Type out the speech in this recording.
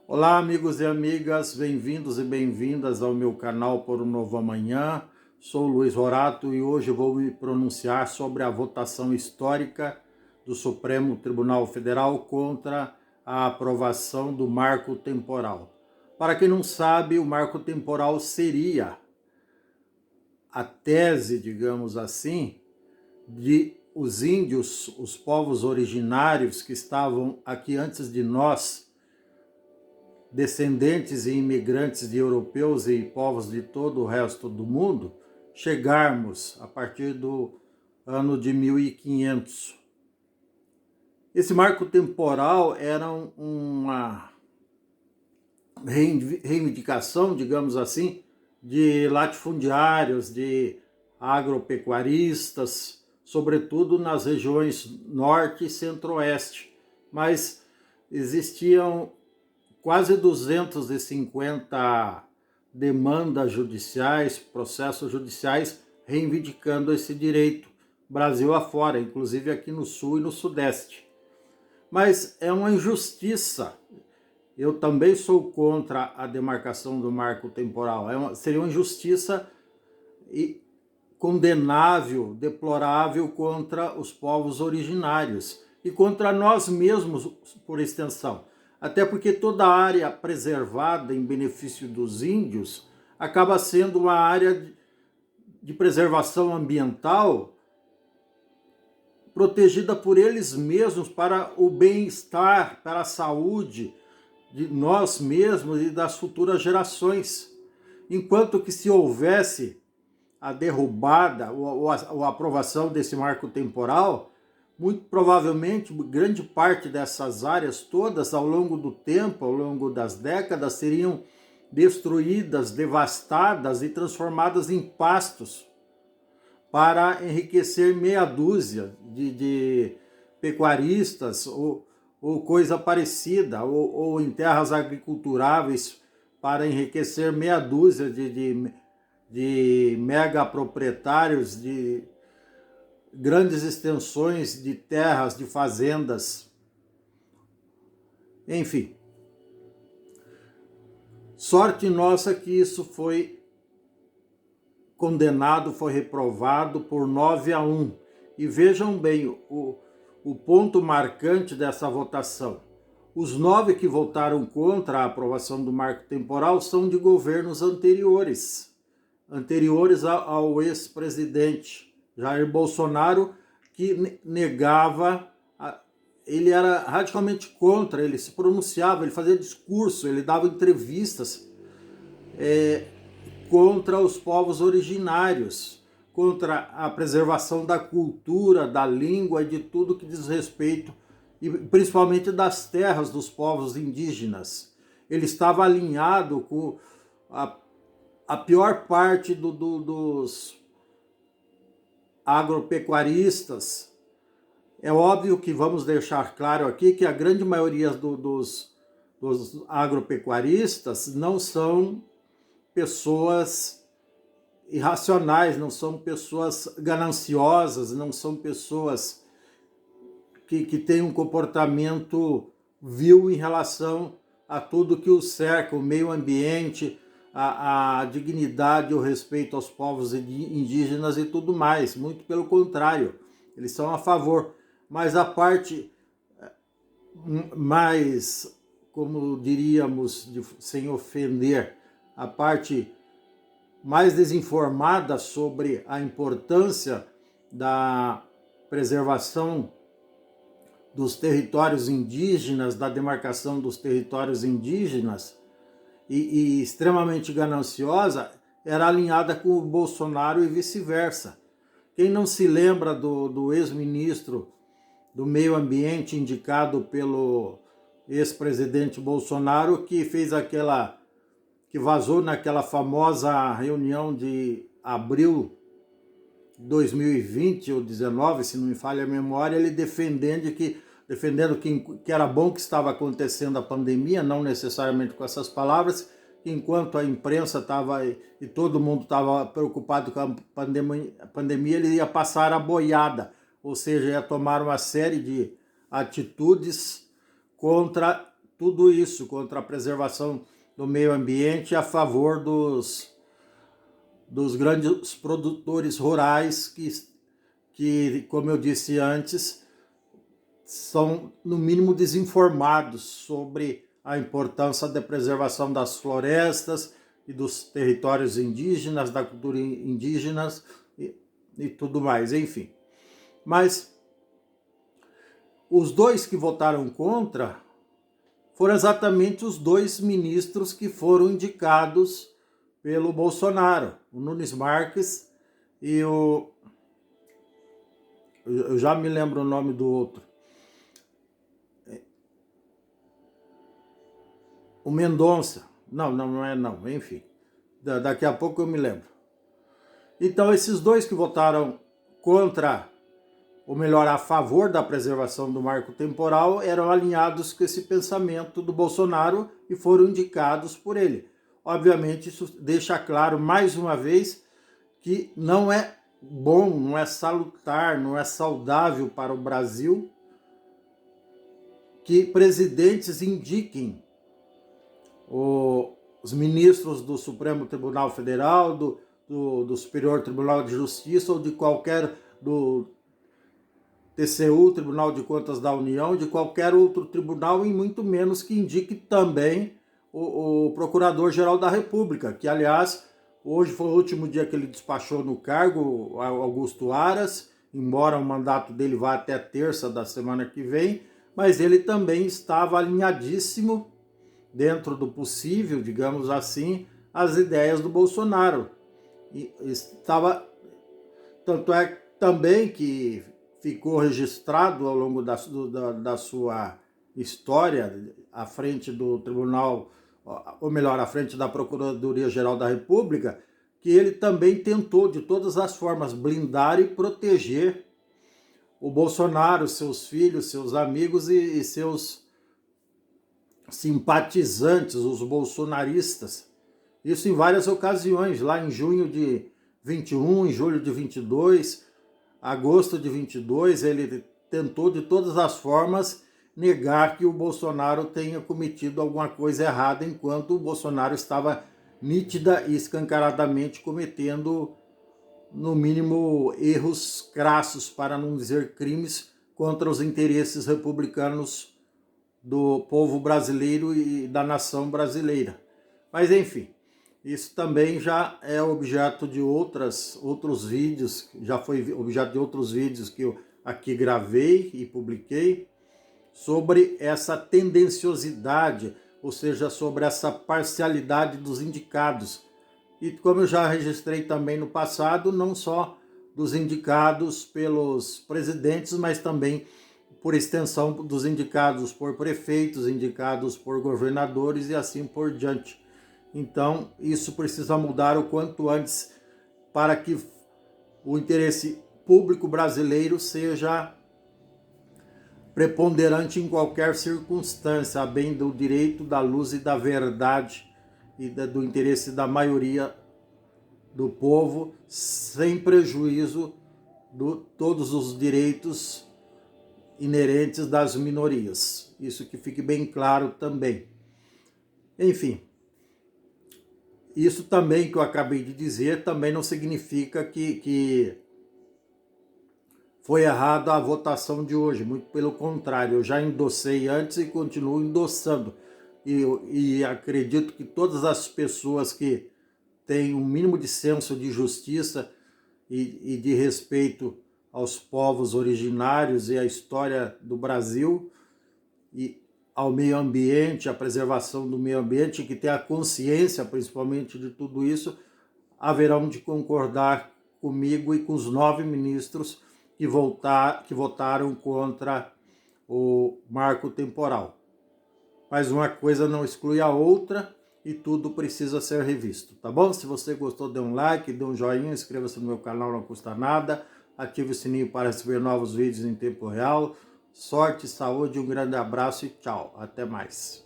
Olá, amigos e amigas, bem-vindos e bem-vindas ao meu canal Por um Novo Amanhã. Sou Luiz Rorato e hoje vou me pronunciar sobre a votação histórica do Supremo Tribunal Federal contra a aprovação do marco temporal. Para quem não sabe, o marco temporal seria a tese, digamos assim, de os índios, os povos originários que estavam aqui antes de nós, descendentes e imigrantes de europeus e povos de todo o resto do mundo, chegarmos a partir do ano de 1500. Esse marco temporal era uma reivindicação, digamos assim, de latifundiários, de agropecuaristas, sobretudo nas regiões norte e centro-oeste, mas existiam quase 250 demandas judiciais, processos judiciais reivindicando esse direito, Brasil afora, inclusive aqui no sul e no sudeste. Mas é uma injustiça. Eu também sou contra a demarcação do marco temporal. Seria uma injustiça e condenável, deplorável contra os povos originários e contra nós mesmos, por extensão. Até porque toda a área preservada em benefício dos índios acaba sendo uma área de preservação ambiental protegida por eles mesmos para o bem-estar, para a saúde de nós mesmos e das futuras gerações. Enquanto que se houvesse a derrubada ou a aprovação desse marco temporal, muito provavelmente grande parte dessas áreas todas, ao longo do tempo, ao longo das décadas, seriam destruídas, devastadas e transformadas em pastos para enriquecer meia dúzia de pecuaristas ou coisa parecida, ou em terras agriculturáveis para enriquecer meia dúzia de mega proprietários de grandes extensões de terras, de fazendas, enfim. Sorte nossa que isso foi condenado, foi reprovado por 9-1. E vejam bem o ponto marcante dessa votação. Os 9 que votaram contra a aprovação do marco temporal são de governos anteriores ao ex-presidente Jair Bolsonaro, que negava, ele era radicalmente contra, ele se pronunciava, ele fazia discurso, ele dava entrevistas contra os povos originários, contra a preservação da cultura, da língua e de tudo que diz respeito, e principalmente das terras dos povos indígenas. Ele estava alinhado com a pior parte dos agropecuaristas. É óbvio que vamos deixar claro aqui que a grande maioria dos agropecuaristas não são pessoas irracionais, não são pessoas gananciosas, não são pessoas que têm um comportamento vil em relação a tudo que os cerca, o meio ambiente, a dignidade, o respeito aos povos indígenas e tudo mais. Muito pelo contrário, eles são a favor. Mas a parte mais, como diríamos, sem ofender, a parte mais desinformada sobre a importância da preservação dos territórios indígenas, da demarcação dos territórios indígenas, e extremamente gananciosa, era alinhada com o Bolsonaro e vice-versa. Quem não se lembra do ex-ministro do Meio Ambiente indicado pelo ex-presidente Bolsonaro, que fez que vazou naquela famosa reunião de abril de 2020 ou 19, se não me falha a memória, ele defendendo que era bom que estava acontecendo a pandemia, não necessariamente com essas palavras, que enquanto a imprensa estava e todo mundo estava preocupado com a pandemia, ele ia passar a boiada, ou seja, ia tomar uma série de atitudes contra tudo isso, contra a preservação do meio ambiente a favor dos grandes produtores rurais que, como eu disse antes, são no mínimo desinformados sobre a importância da preservação das florestas e dos territórios indígenas, da cultura indígena e tudo mais, enfim. Mas os dois que votaram contra foram exatamente os dois ministros que foram indicados pelo Bolsonaro, o Nunes Marques e o... Eu já me lembro o nome do outro. O Mendonça. Não é não, enfim. Daqui a pouco eu me lembro. Então, esses dois que votaram contra, ou melhor, a favor da preservação do marco temporal, eram alinhados com esse pensamento do Bolsonaro e foram indicados por ele. Obviamente, isso deixa claro, mais uma vez, que não é bom, não é salutar, não é saudável para o Brasil que presidentes indiquem os ministros do Supremo Tribunal Federal, do Superior Tribunal de Justiça ou de qualquer, do TCU, Tribunal de Contas da União, de qualquer outro tribunal, e muito menos que indique também o Procurador-Geral da República, que, aliás, hoje foi o último dia que ele despachou no cargo, Augusto Aras, embora o mandato dele vá até terça da semana que vem, mas ele também estava alinhadíssimo, dentro do possível, digamos assim, as ideias do Bolsonaro. E estava, tanto é também que ficou registrado ao longo da sua história à frente do Tribunal, ou melhor, à frente da Procuradoria-Geral da República, que ele também tentou de todas as formas blindar e proteger o Bolsonaro, seus filhos, seus amigos e seus simpatizantes, os bolsonaristas. Isso em várias ocasiões, lá em junho de 21, em julho de 22, agosto de 22, ele tentou de todas as formas negar que o Bolsonaro tenha cometido alguma coisa errada, enquanto o Bolsonaro estava nítida e escancaradamente cometendo, no mínimo, erros crassos, para não dizer crimes, contra os interesses republicanos do povo brasileiro e da nação brasileira. Mas enfim, isso também já é objeto de outros vídeos, já foi objeto de outros vídeos que eu aqui gravei e publiquei, sobre essa tendenciosidade, ou seja, sobre essa parcialidade dos indicados. E como eu já registrei também no passado, não só dos indicados pelos presidentes, mas também por extensão dos indicados por prefeitos, indicados por governadores e assim por diante. Então, isso precisa mudar o quanto antes para que o interesse público brasileiro seja preponderante em qualquer circunstância, a bem do direito, da luz e da verdade e do interesse da maioria do povo, sem prejuízo de todos os direitos inerentes das minorias. Isso que fique bem claro também. Enfim, isso também que eu acabei de dizer também não significa que foi errada a votação de hoje, muito pelo contrário, eu já endossei antes e continuo endossando. E acredito que todas as pessoas que têm um mínimo de senso de justiça e de respeito aos povos originários e à história do Brasil e ao meio ambiente, à preservação do meio ambiente, que tem a consciência principalmente de tudo isso, haverão de concordar comigo e com os 9 ministros que votaram contra o marco temporal. Mas uma coisa não exclui a outra e tudo precisa ser revisto, tá bom? Se você gostou, dê um like, dê um joinha, inscreva-se no meu canal, não custa nada, ative o sininho para receber novos vídeos em tempo real. Sorte, saúde, um grande abraço e tchau. Até mais.